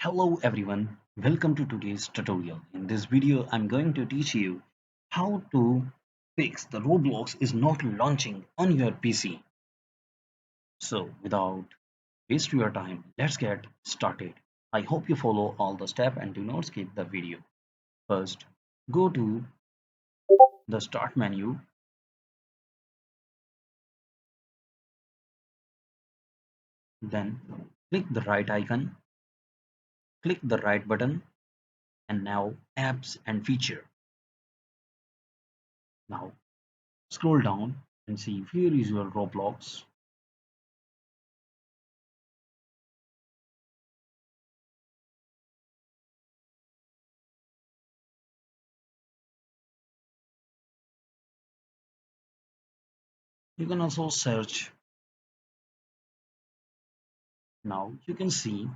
Hello everyone, welcome to today's tutorial. In this video, I'm going to teach you how to fix the Roblox is not launching on your PC. So without waste your time, let's get started. I hope you follow all the steps and do not skip the video. First, go to the start menu, then click the right icon, click the right button, and now apps and feature. Now scroll down and see where is your Roblox. You can also search. Now you can see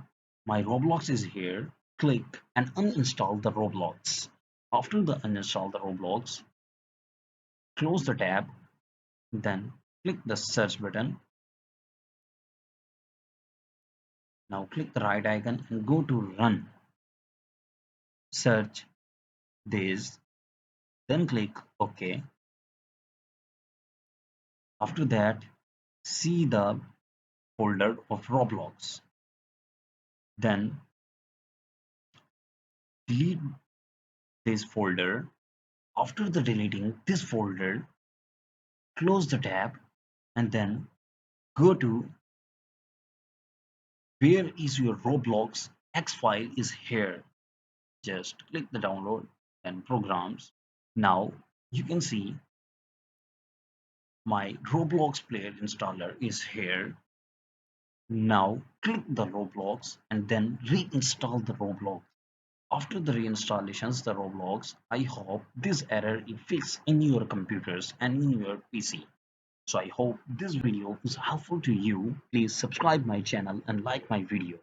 my Roblox is here. Click and uninstall the Roblox. After the uninstall the Roblox, close the tab, then click the search button. Now click the right icon and go to run. Search this, then click OK. After that, see the folder of Roblox. Then delete this folder. After the deleting this folder, close the tab and then go to where is your Roblox X file is here. Just click the download and programs. Now you can see my Roblox player installer is here. Now click the Roblox and then reinstall the Roblox. After the reinstallations the Roblox, I hope this error is fixed in your computers and in your PC. So I hope this video is helpful to you. Please subscribe my channel and like my video.